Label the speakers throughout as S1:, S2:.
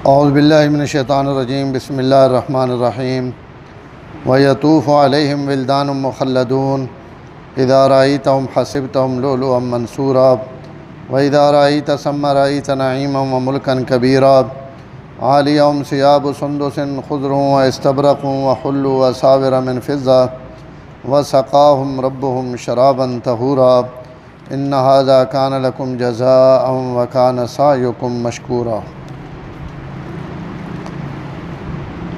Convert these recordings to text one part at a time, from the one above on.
S1: اعوذ باللہ من الشیطان الرجیم بسم اللہ الرحمن الرحیم وَيَطُوفُ عَلَيْهِمْ وِلْدَانٌ مُّخَلَّدُونَ إِذَا رَأَيْتَهُمْ حَسِبْتَهُمْ لُؤْلُؤًا مَّنثُورًا وَإِذَا رَأَيْتَ ثَمَّ رَأَيْتَ نَعِيمًا وَمُلْكًا كَبِيرًا عَالِيَهُمْ ثِيَابُ سُندُسٍ خُضْرٌ وَإِسْتَبْرَقٌ وَحُلُّوا أَسَاوِرَ مِن فِضَّةٍ وَسَقَاهُمْ رَبُّهُمْ شَرَابًا طَهُورًا إِنَّ هَٰذَا كَانَ لَكُمْ جَزَاءً وَكَانَ سَعْيُكُمْ مَشْكُورًا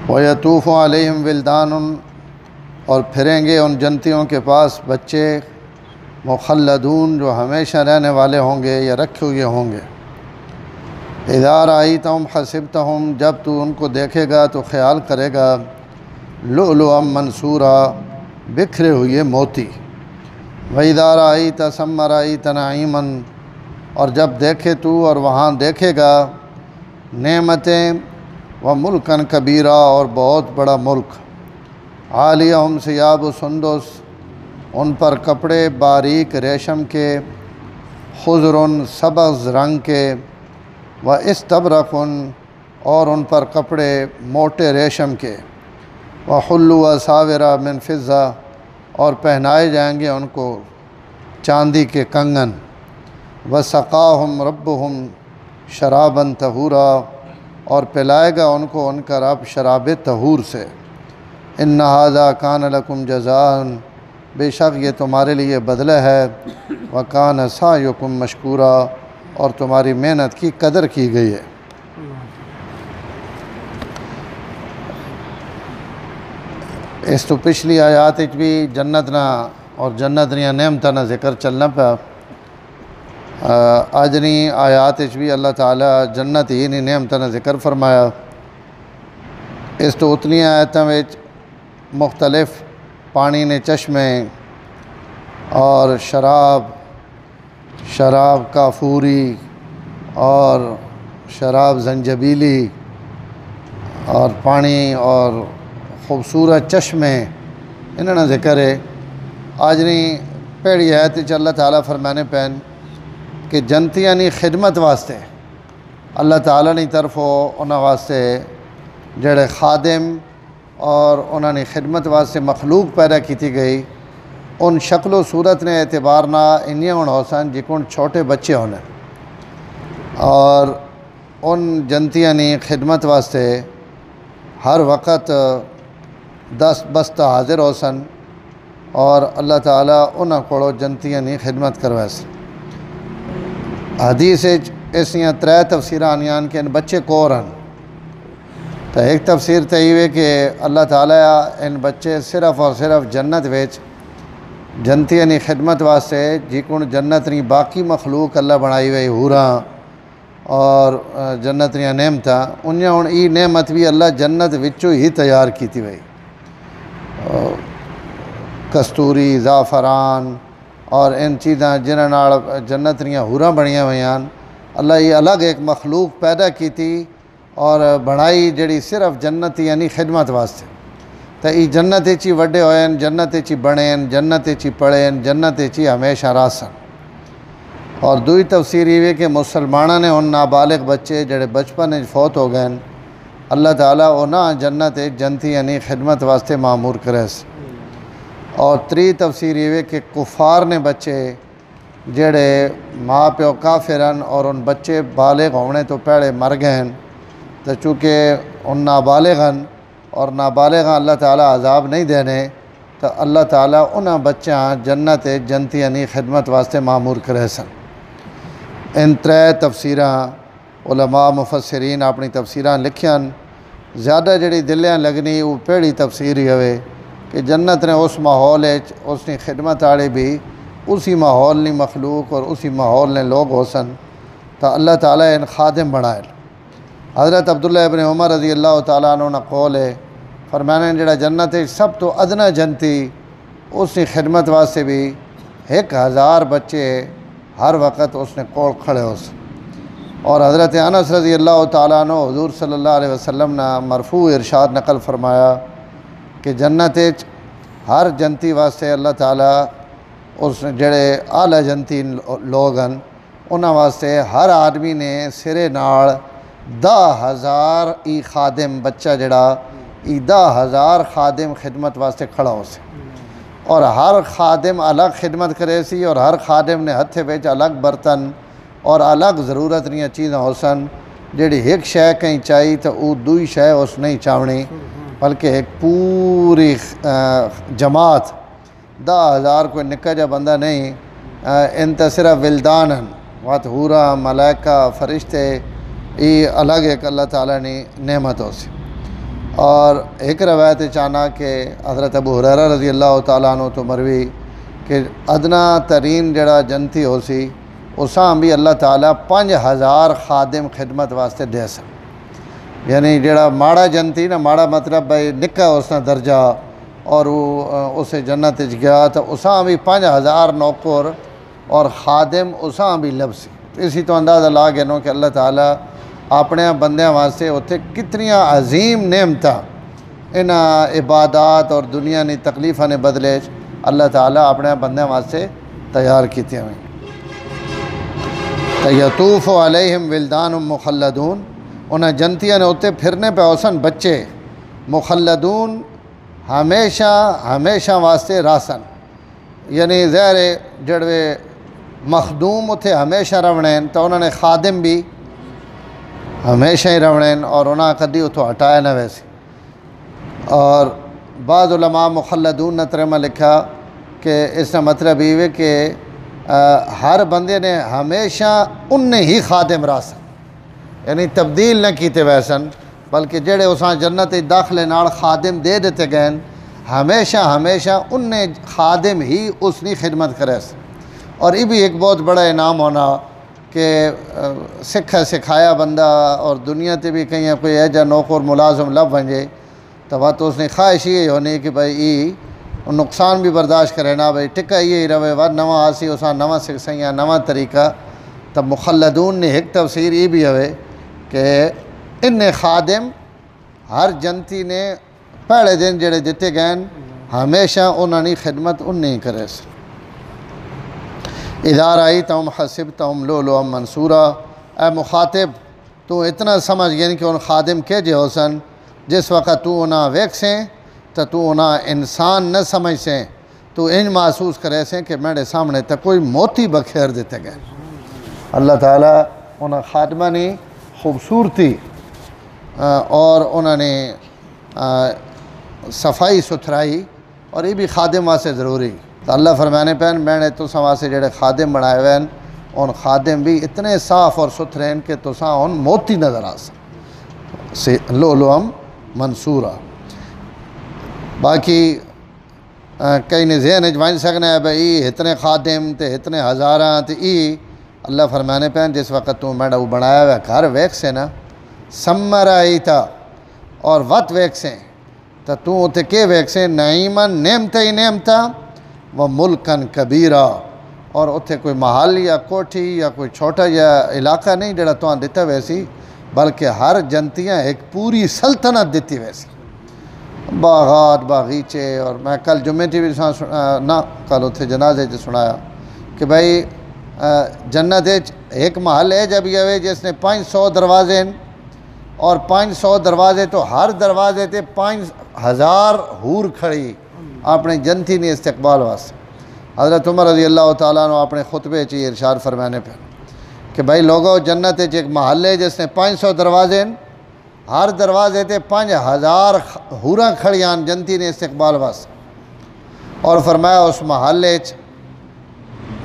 S1: وَيَطُوفُ عَلَيْهِمْ وِلْدَانٌ اور پھریں گے ان جنتیوں کے پاس بچے مخلدون جو ہمیشہ رہنے والے ہوں گے یا رکھے ہوئے ہوں گے۔ اِذَا رَأَيْتَهُمْ حَسِبْتَهُمْ جب تو ان کو دیکھے گا تو خیال کرے گا لؤلؤا منثورا بکھرے ہوئے موتی۔ وَإِذَا رَأَيْتَ ثَمَّ رَأَيْتَ نَعِيمًا اور جب دیکھے تو اور وہاں دیکھے گا نعمتیں وَمُلْكًا كَبِيرًا اور بہت بڑا ملک۔ عَالِيَهُمْ ثِيَابُ سُندُس ان پر کپڑے باریک ریشم کے، خضر سبز رنگ کے، وَإِسْتَبْرَقٌ اور ان پر کپڑے موٹے ریشم کے، وَحُلُّوا أَسَاوِرَ مِن فِضَّةٍ اور پہنائے جائیں گے ان کو چاندی کے کنگن۔ وَسَقَاهُمْ رَبُّهُمْ شَرَابًا طَهُورًا اور پلائے گا ان کو ان کا رب شراب طہور سے۔ إِنَّ هَٰذَا كَانَ لَكُمْ جَزَاءً بے شک یہ تمہارے لیے بدلہ ہے، وَكَانَ سَعْيُكُمْ مَشْكُورًا اور تمہاری محنت کی قدر کی گئی ہے۔ اس تو پچھلی آیات بھی جنت نہ اور جنت نیا نعمتاں نہ ذکر چلنا پیا۔ آجنی آیات بھی اللہ تعالیٰ جنت ہی نہیں نعمتاں نہ ذکر فرمایا۔ اس تو اتنی آیتاں وچ مختلف پانی نے چشمے اور شراب کافوری اور شراب زنجبیلی اور پانی اور خوبصورت چشمے انہاں نا ذکر ہے۔ آجنی پیڑی آیت وچ اللہ تعالیٰ فرمانے پین کہ جنتیاں نی خدمت واسطے اللہ تعالیٰ نی طرفوں انہاں واسطے جڑے خادم اور انہاں نی خدمت واسطے مخلوق پیدا کیتی گئی، ان شکل و صورت نے اعتبار نہ انہیں ہو سن جکن چھوٹے بچے ہونے، اور ان جنتیاں نی خدمت واسطے ہر وقت دست بستہ حاضر ہو سن، اور اللہ تعالیٰ انہاں کو جنتیاں نی خدمت کروائے سن۔ حدیث ایسیاں 3 تفسیراں آنیاں کہ ان بچے کور ہیں۔ تو ایک تفسیر تو یہ کہ اللہ تعالیٰ ان بچے صرف اور صرف جنت ویچ جنتیاں نی خدمت واسطے جیکن جنت نی باقی مخلوق اللہ بنائی ہوئی حوراں اور جنت نیا نعمتاں انہیں ہن ای نعمت بھی اللہ جنت وچوں ہی تیار کیتی ہوئی، کستوری زعفران اور ان چیزاں جنہاں نال جنت نیا حوراں بنیاں ہوئیاں اللہ یہ الگ ایک مخلوق پیدا کیتی اور بنائی جڑی صرف جنت یعنی خدمت واسطے۔ تو ای جنت چی وڈے ہوئے، جنت چی بنیں، جنت چی پڑھیں، جنت چی ہمیشہ راسن۔ اور دوئی تفسیر یہ کہ مسلمانوں نے ان نابالغ بچے جڑے بچپن فوت ہو گئے اللہ تعالیٰ انہاں جنت جنتی یعنی خدمت واسطے معمور کرے۔ اور 3 تفسیر یہ کہ کفار نے بچے جڑے ماں پیو کافرن اور ان بچے بالغ ہونے تو پہلے مر گئے، تو چونکہ ان نابالغن اور نابالغاں اللہ تعالیٰ عذاب نہیں دینے، تو اللہ تعالیٰ انہاں بچیاں جنت جنتی یعنی خدمت واسطے معمور کرے سن۔ ان 3 تفسیراں علماء مفسرین اپنی تفسیراں لکھیاں، زیادہ جڑی دلیاں لگنی وہ پیڑی تفسیر ہی ہوئے کہ جنت نے اس ماحول اس نے خدمت آڑے بھی اسی ماحول نے مخلوق اور اسی ماحول نے لوگ ہو سن، تو اللہ تعالیٰ ان خادم بنائے۔ حضرت عبداللہ ابن عمر رضی اللہ تعالیٰ عنہ نے قول ہے، فرمانے جڑا جنت سب تو ادنا جنتی اس نے خدمت واسطے بھی 1000 بچے ہر وقت اس نے کول کھڑے ہو سن۔ اور حضرت انس رضی اللہ تعالیٰ عنہ حضور صلی اللہ علیہ وسلم نے مرفوع ارشاد نقل فرمایا کہ جنت ہر جنتی واسطے اللہ تعالیٰ اس جڑے اعلیٰ جنتی لوگ ہیں انہاں واسطے ہر آدمی نے سرے نال 10,000 ای خادم بچہ جڑا ای 10,000 خادم خدمت واسطے کھڑا ہو سی اور ہر خادم الگ خدمت کرے سی اور ہر خادم نے ہتھے وچ الگ برتن اور الگ ضرورت رہی چیزاں ہو سن جڑی ایک شے کہیں چاہی تو وہ دوئی شے اس نہیں چاہنی بلکہ ایک پوری جماعت 10,000 کوئی نکا جا بندہ نہیں انتا صرف ولدان ہیں وات حورا ملائکہ فرشتے یہ الگ ایک اللہ تعالیٰ نے نعمت ہو سی اور ایک روایت چانا کہ حضرت ابو ہریرہ رضی اللہ تعالیٰ عنہ تو مروی کہ ادنا ترین جڑا جنتی ہو سی اساں بھی اللہ تعالیٰ 5,000 خادم خدمت واسطے دے سن یعنی جڑا ماڑا جنتی نا ماڑا مطلب بھائی نکا اس نا درجہ اور وہ اسے جنت گیا تو اساں بھی 5,000 نوکر اور خادم اساں بھی لبسی اسی تو اندازہ لا گئے کہ اللہ تعالیٰ اپنے بندیاں واسطے اتنے کتنیاں عظیم نعمتاں ان عبادات اور دنیا نے تکلیفاں نے بدلے اللہ تعالیٰ اپنے بندیاں واسطے تیار کیتے ہیں یطوف علیہم ولدان مخلدون انہیں جنتیاں نے اتنے پھرنے پہ اوسن بچے مخلدون ہمیشہ واسطے راسن یعنی ظاہر جڑوے مخدوم اتنے ہمیشہ روڑین تو انہوں نے خادم بھی ہمیشہ ہی روڑین اور انہاں کدی اتھو ہٹایا نہ ویسے اور بعض علماء مخلدون نے ترمہ لکھا کہ اس کا مطلب یہ کہ ہر بندے نے ہمیشہ انہیں ہی خادم راسن یعنی تبدیل نہ کیتے ویسن بلکہ جڑے اساں جنت داخلے نال خادم دے دیتے گئے ہمیشہ انہیں خادم ہی اس نے خدمت کرے اور یہ بھی ایک بہت بڑا انعام ہونا کہ سکھایا بندہ اور دنیا تے بھی کہیں کوئی ایجا نوکر ملازم لب ونجے تو اس نے خواہش یہ ہونی کہ بھائی یہ نقصان بھی برداشت کرے نا بھائی ٹکا یہ روے وا نواں آسی اساں نواں سکھسائیاں نواں طریقہ تب مخلدون نے ایک تفسیر یہ بھی ہوئے کہ ان خادم ہر جنتی نے پہلے دن جڑے دیتے گئے ہمیشہ انہوں نے خدمت انہیں کرے سن اذا رأیتہم حسبتہم لؤلؤا منثورا اے مخاطب تو اتنا سمجھ گئے کہ ان خادم کے جے ہو سن جس وقت تو انہاں ویک سیں تو انہاں انسان نہ سمجھ سیں تو ان محسوس کرے سیں کہ میرے سامنے تک کوئی موتی بکھیر دیتے گئے اللہ تعالیٰ انہاں خادمہ نے خوبصورتی اور انہوں نے صفائی ستھرائی اور یہ بھی خادم واسطے ضروری تو اللہ فرمانے پہن میں نے تو واسطے جڑے خادم بنائے ہوئے ہیں ان خادم بھی اتنے صاف اور ستھرے ہیں کہ تساں ان موتی نظر آ سن لؤلؤا منثورا باقی کئی نے ذہن اجوائن سکنا ہے بھائی اتنے خادم تے اتنے ہزاراں تے اللہ فرمانے پہن جس وقت تو میڈا وہ بنایا ہوا گھر ویک سے نا سمر آئی تھا اور وقت ویک سے تو اتنے کے ویک سے نعیمن نعمت ہی نعمتا وہ ملکن کبیرہ اور اتنے کوئی محل یا کوٹھی یا کوئی چھوٹا یا علاقہ نہیں جڑا تو دیتا ویسی بلکہ ہر جنتیاں ایک پوری سلطنت دیتی ویسی باغات باغیچے اور میں کل جمعے ٹی وی نہ کل اتنے جنازے جو سنایا کہ بھائی جنت ایک محل ہے جب یہ جس نے 500 دروازے اور 500 دروازے تو ہر دروازے تے 5,000 حور کھڑی اپنے جنتی نے استقبال واسطے حضرت عمر رضی اللہ تعالیٰ عنہ اپنے خطبے چی ارشاد فرمانے پہ کہ بھائی لوگوں جنت ایک محل ہے جس نے 500 دروازے ہر دروازے تے 5,000 حوراں کھڑیاں جنتی نے استقبال واسطے اور فرمایا اس محلے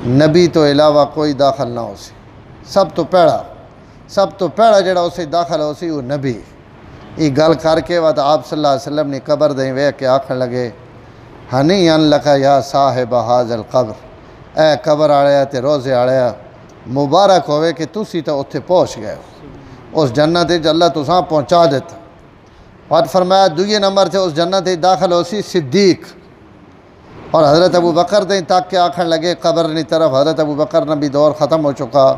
S1: نبی تو علاوہ کوئی داخل نہ ہو سی سب تو پہلا جڑا اسے داخل ہو سی وہ نبی یہ گل کر کے بعد آپ صلی اللہ علیہ وسلم نے قبر دیں وے کہ آکھن لگے ہنیئا لکا یا صاحب ھذا القبر اے قبر آڑیا تے روزے آڑیا مبارک ہوئے کہ تسی تو اتھے پہنچ گئے اس جنت اللہ تساں پہنچا دیتا بعد فرمایا دوئے نمبر تھے اس جنت داخل ہو سی صدیق اور حضرت ابو بکر دیں تاک کے آکھن لگے قبر نی طرف حضرت ابو بکر نبی دور ختم ہو چکا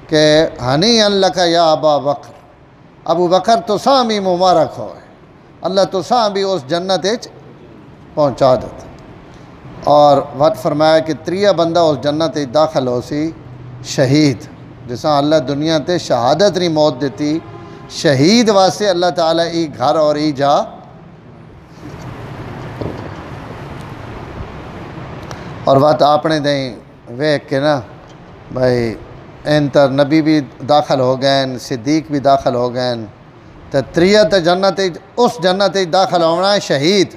S1: کہ ہنیئا لکا یا ابا بکر ابو بکر تساں بھی مبارک ہوئے اللہ تساں بھی اس جنت پہنچا دیتا اور وقت فرمایا کہ 3 بندہ اس جنت داخل ہو سی شہید جساں اللہ دنیا تے شہادت نہیں موت دیتی شہید واسطے اللہ تعالیٰ ای گھر اور ای جا اور بات اپنے دیں ویک کے نا بھائی انتر نبی بھی داخل ہو گئے، صدیق بھی داخل ہو گئے، تو تریت جنت اس جنت داخل ہونا ہے شہید.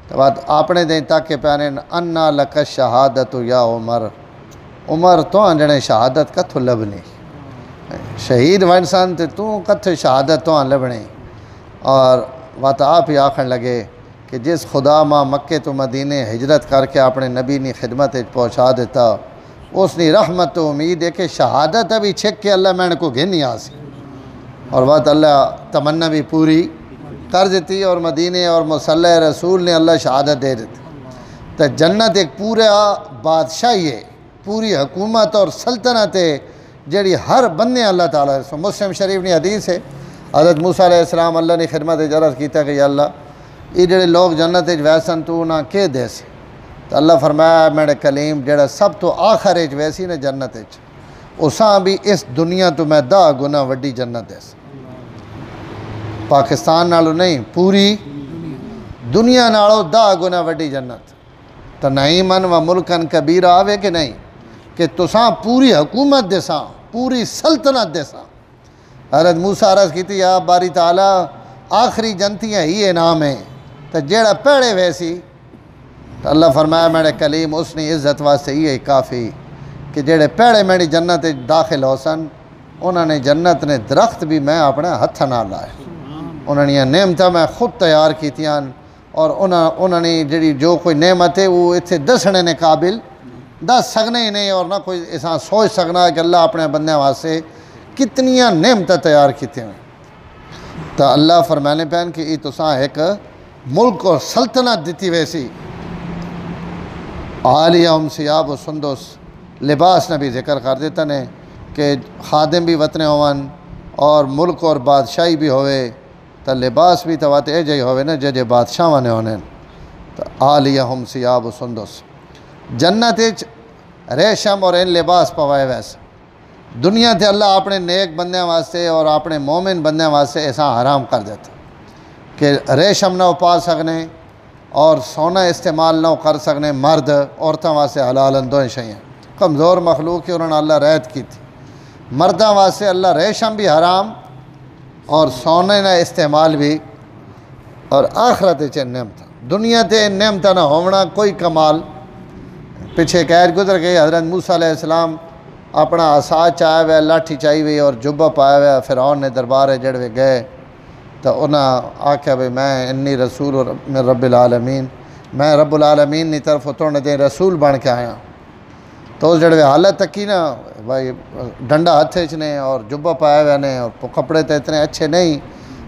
S1: تو بات اپنے دیں تاکہ پیانے انا لک شہادت یا عمر، عمر تو انجنے شہادت کتھو لبنی، شہید ونسان تو کتھو شہادت تو لبنی. اور بات آپ ہی آکھن لگے کہ جس خدا ماں مکے تو مدینے ہجرت کر کے اپنے نبی نی خدمت پہنچا دیتا، اس نی رحمت تو امید ہے کہ شہادت ابھی چھک کے اللہ میں نے کو گھنی آسی. اور بات اللہ تمنا بھی پوری کر دیتی اور مدینے اور مصلی رسول نے اللہ شہادت دے دیتی. تو جنت ایک پورا بادشاہی ہے، پوری حکومت اور سلطنت ہے جڑی ہر بندے اللہ تعالیٰ سے. مسلم شریف نے حدیث ہے حضرت موسیٰ علیہ السلام اللہ نے خدمت عرض کیتا کہ یا اللہ یہ جڑے لوگ جنت ویسن تو نہ کہ دے سے. تو اللہ فرمایا میرے کلیم جڑا سب تو آخر ویسی نے جنت اساں بھی اس دنیا تو میں 10 گنا وڈی جنت ہے، پاکستان نالو نہیں پوری دنیا نالو 10 گنا وڈی جنت. تو نعیمن و ملکن کبیرہ آوے کہ نہیں کہ تساں پوری حکومت دے ساں، پوری سلطنت دے ساں. حضرت موسیٰ عرض کی تھی یا باری تعالیٰ آخری جنتیاں ہی انعام ہیں تو جیڑا پہڑے ویسی. تو اللہ فرمایا میرے کلیم اس نے عزت واسطے یہ کافی کہ جیڑے پہڑے میری جنت داخل ہو سن انہوں نے جنت نے درخت بھی میں اپنے ہتھ نہ لائے، انہوں نے یہ نعمتیں میں خود تیار کیتیاں اور انہوں نے جڑی جو کوئی نعمت ہے وہ اتنے دسنے نے قابل دس سکنے ہی نہیں اور نہ کوئی ایسا سوچ سکنا کہ اللہ اپنے بندے واسطے کتنیاں نعمتیں تیار کیتے ہیں. تو اللہ فرمانے پہن کہ یہ تساں ایک ملک اور سلطنت دیتی ویسی. عالیہم ثیاب و سندس لباس نے بھی ذکر کر دیتا نے کہ خادم بھی وطنے ہوون اور ملک اور بادشاہی بھی ہوئے تو لباس بھی تو اے جائی ہوئے نا جے بادشاہ وانے ہونے. تو عالیہم ثیاب و سندس جنت ریشم اور ان لباس پوائے ویسے. دنیا تے اللہ اپنے نیک بندیاں واسطے اور اپنے مومن بندیاں واسطے ایسا حرام کر دیتا کہ ریشم نہ پا سکنے اور سونا استعمال نہ کر سکنے. مرد عورتوں واسطے حلال اندویں شیئیں، کمزور مخلوق کی انہوں نے اللہ رعایت کی تھی. مردوں واسطے اللہ ریشم بھی حرام اور سونے نہ استعمال بھی. اور آخرت نعمت دنیا تے نعمت نہ ہونا کوئی کمال. پیچھے ایک آیت گزر گئی حضرت موسیٰ علیہ السلام اپنا عصا چاہے ہوئے لاٹھی چاہی ہوئی اور جبہ پایا ہوا فرعون نے دربار جڑوے گئے تو انہاں آکھیا بھئی میں انی رسول من رب العالمین، میں رب العالمین نی طرف اتوڑنے دیں رسول بن کے آیا. تو اس جڑوے حالت تکی نا بھائی ڈنڈا ہتھے چنے اور جبہ پایا ہوئے نے اور کپڑے تو اتنے اچھے نہیں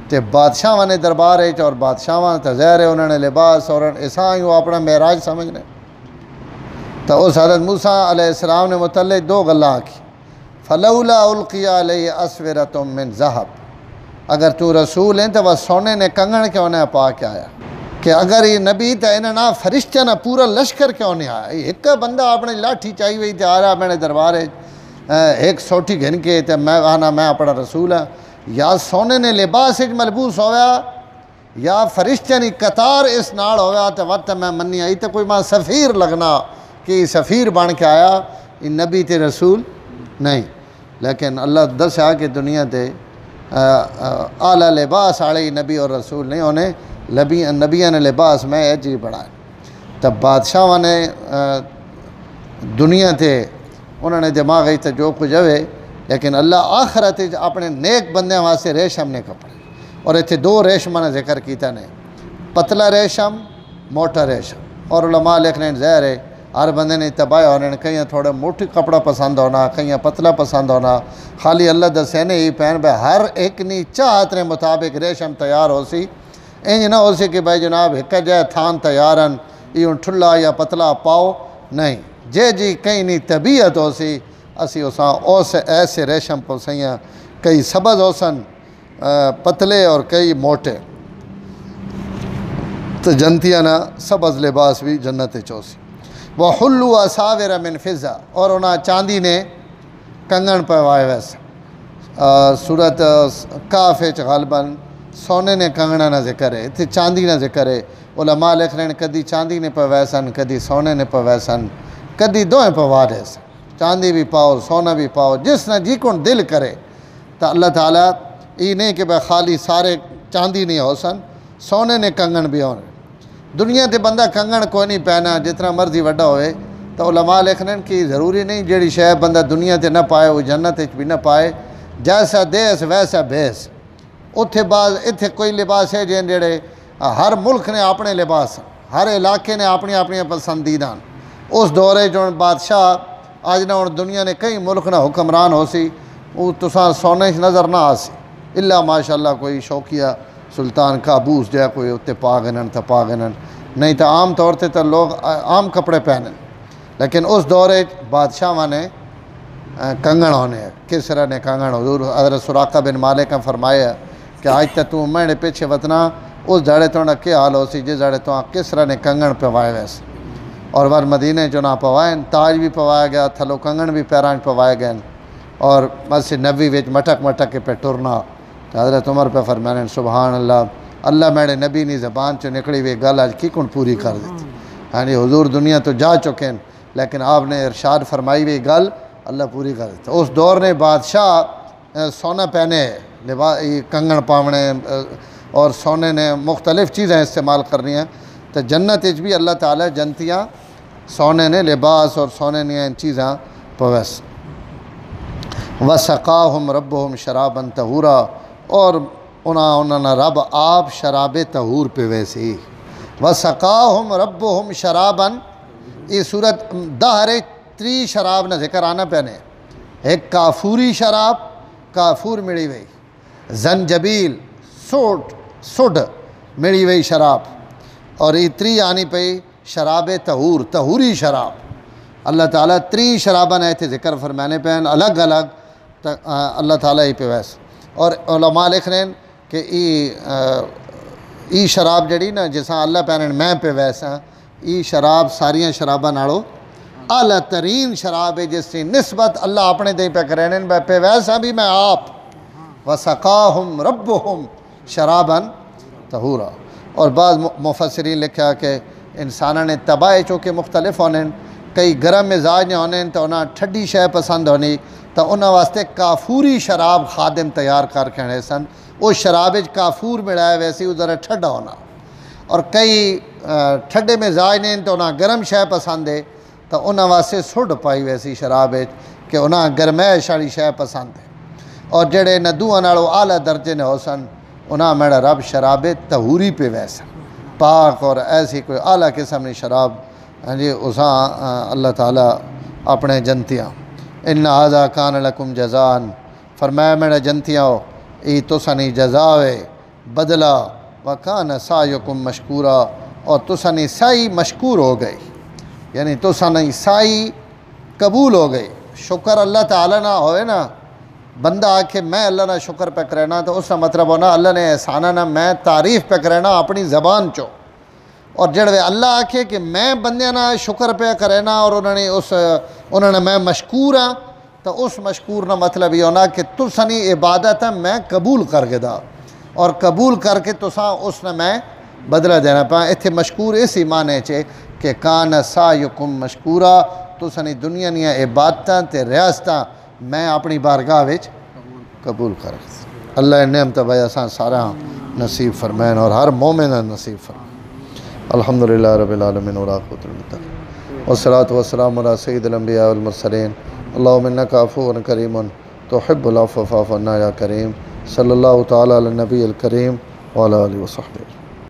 S1: تے بادشاہ وانے دربار ہے اور بادشاہ وانے تو ظاہر ہے انہوں نے لباس اور ایسا ہی وہ اپنا معراج سمجھنے. تو اس حضرت موسیٰ علیہ السلام نے متعلق 2 گلاں آکھی. فلولا القی علیہ اسورۃ من ذہب، اگر تو رسول ہیں تو وہ سونے نے کنگن کیوں نہ پا کے آیا کہ اگر یہ نبی تو انہیں نہ فرشتہ نہ پورا لشکر کیوں نہیں آیا. ایک بندہ اپنے لاٹھی چاہی ہوئی تھی آ رہا میں نے دربار ایک سوٹھی گھن کے تو میں آنا میں اپنا رسول ہاں. یا سونے نے لباس ملبوس ہویا یا فرشتہ نے قطار اس نال ہویا تو وقت میں منی آئی تو کوئی ماں سفیر لگنا کہ سفیر بن کے آیا. یہ نبی تے رسول نہیں، لیکن اللہ دسیا کہ دنیا تے اعلیٰ لباس آڑے نبی اور رسول نہیں ہونے. نبیوں نے لباس میں یہ چیز بڑھائے. تب بادشاہ نے دنیا تے انہوں نے دماغ تو جو کچھ ہوئے، لیکن اللہ آخرت اپنے نیک بندے واسطے ریشم نے کپڑے. اور اتنے 2 ریشم نے ذکر کیتا نے، پتلا ریشم موٹا ریشم. اور علماء لکھنے ظاہر ہے ہر بندے نے تباہ ہونے، کہیں تھوڑا موٹی کپڑا پسند ہونا، کہیں پتلا پسند ہونا. خالی اللہ دسے نے یہ پہن بھائی ہر ایک نی چاہت نے مطابق ریشم تیار ہو سی. انج نہ ہو سی کہ بھائی جناب ایک جائے تھان تیارن یہ ٹھلا یا پتلا پاؤ نہیں. جی کہیں نی طبیعت ہو سی اسی اساں اس ایسے ریشم کو سیاں کئی سبز ہو سن پتلے اور کئی موٹے. تو جنتیاں نا سبز لباس بھی جنت چوسی. وَحُلُّوا أَسَاوِرَ مِن فِضَّةٍ اور انہاں چاندی نے کنگن پوائے ویسے. سورت کاف غالباً سونے نے کنگنا نہ ذکر ہے، اتنے چاندی نہ ذکر ہے۔ علماء لکھ رہے ہیں کدی چاندی نے پوائے سن، کدی سونے نے پوائے سن، کدی دوئیں پوا رہے سن، چاندی بھی پاؤ سونا بھی پاؤ، جس نہ جی کون دل کرے۔ تو اللہ تعالیٰ یہ نہیں کہ بھائی خالی سارے چاندی نہیں ہو سن، سونے نے کنگن بھی ہونے۔ دنیا تے بندہ کنگن کوئی نہیں پہنا جتنا مرضی وڈا ہوئے، تو علماء لکھ رہے ہیں کہ ضروری نہیں جیڑی شے بندہ دنیا تے نہ پائے وہ جنت بھی نہ پائے۔ جیسا دیس ویسا بیس، اتھے اتھے کوئی لباس ہے جڑے ہر ملک نے اپنے لباس، ہر علاقے نے اپنی اپنی پسندیدہ۔ اس دورے جو بادشاہ آج نہ دنیا نے کئی ملک نہ حکمران ہو سی، وہ تساں سونے نظر نہ آ سی، اللہ ماشاء اللہ کوئی شوقیہ سلطان قابوس جا کوئی اتنے پا گنن تو پا گنن، نہیں تو عام طور تے تو لوگ عام کپڑے پہنن۔ لیکن اس دورے بادشاہ نے کنگن ہونے ہیں، کسرا نے کنگن، حضور حضرت سراقہ بن مالک نے فرمایا کہ آج تک تو میرے پیچھے وطنا اس جڑے تو کیا حال ہو سی جس جڑے تو کسرا نے کنگن پوائے ویسے، اور ور مدینے جو نہ پوائیں تاج بھی پوایا گیا، تھلو کنگن بھی پیران پوائے گئے، اور مسجد نبی وچ مٹک مٹک کے پہ ٹرنا۔ حضرت عمر پہ فرمانے سبحان اللہ، اللہ میرے نبی نی زبان چو نکلی ہوئی گل آج کی کن پوری کر دیتی۔ ہاں جی حضور دنیا تو جا چکے ہیں، لیکن آپ نے ارشاد فرمائی ہوئی گل اللہ پوری کر دیتا۔ اس دور نے بادشاہ سونا پہنے، کنگن پاونے اور سونے نے مختلف چیزیں استعمال کرنی ہیں، تو جنت بھی اللہ تعالیٰ جنتیاں سونے نے لباس اور سونے نے ان چیزاں پویس۔ وَسَقَاهُمْ رَبُّهُمْ شَرَابًا طَهُورًا، اور انہوں نے رب آپ شراب طہور پہ ویسی۔ وَسَقَاهُمْ رَبُّهُمْ شَرَابًا، یہ صورت دہرے تری شراب نہ ذکر آنا پہنے، ایک کافوری شراب، کافور مڑی ہوئی، زنجبیل سڈ مڑی ہوئی شراب، اور یہ تری آنی پہ شراب طہور، طہوری شراب۔ اللہ تعالیٰ تری شرابہ نے تھے ذکر فرمانے پہن الگ الگ اللہ تعالیٰ ہی پہ ویس۔ اور علماء لکھ رہے ہیں کہ ای شراب جڑی نا جساں اللہ پہنن میں پہ ویسا، ای شراب ساریاں شرابہ ناڑو اعلیٰ ترین شراب ہے جس سے نسبت اللہ اپنے دیں پہ کرنے پہ ویسا بھی میں آپ۔ وَسَقَاهُمْ رَبُّهُمْ شَرَابًا طَهُورًا۔ اور بعض مفسرین لکھا کہ انسانوں نے تباہ چونکہ مختلف ہونے، کئی گرم مزاج نے ہونے تو انہاں ٹھڈی شے پسند ہونی، تو انہاں واسطے کافوری شراب خادم تیار کر کے سن، اس شراب کافور ملایا ویسی وہ ذرا ٹھڈا ہونا۔ اور کئی ٹھڈے مزاج نے تو انہاں گرم شے پسند ہے، تو انہاں واسطے سڈ پائی ویسی شراب کہ انہاں گرمائش والی شے پسند ہے۔ اور جڑے ندوہاں نالوں اعلیٰ درجے نے ہو سن، انہاں میرا رب شراب طہوری پہ ویسا پاک اور ایسی کوئی اعلیٰ قسم کی شراب جی اساں اللہ تعالیٰ اپنے جنتیاں۔ ان ھذا کان لکم جزاء، فرمایا میرے جنتیاں ہو ای تسانی جزا ہے بدلہ، وکان سعیکم مشکورا، اور تسانی سعی مشکور ہو گئی، یعنی تسانی سعی قبول ہو گئی۔ شکر اللہ تعالیٰ نہ ہوئے نا، بندہ آکھے میں اللہ نہ شکر پہ کرینا، تو اس کا مطلب ہونا اللہ نے احسانہ نہ میں تعریف پہ کرینا اپنی زبان چو۔ اور جڑوے اللہ آکھے کہ میں بندے نہ شکر پہ کرینا اور انہوں نے میں مشکور ہاں، تو اس مشکور نہ مطلب یہ ہونا کہ تسانی عبادت ہے میں قبول کر کے دا، اور قبول کر کے تساں اس نے میں بدلہ دینا پا۔ اتھے مشکور اس ایمان ہے کہ کان سعیکم مشکورا، تسانی دنیا نیا عبادتاں تے ریاستاں میں اپنی بارگاہ وچ قبول کر۔ اللہ نعمت بھائی اساں سارا نصیب فرمائن اور ہر مومن نصیب فرمائن۔ الحمدللہ رب العالمین والعاقبۃ للمتقین والصلاۃ والسلام علی سید الانبیاء والمرسلین اللہم انک عفو کریم تحب العفو فاعف عنا یا کریم۔ صلی اللہ تعالی علی النبی الکریم وعلی آلہ وصحبہ۔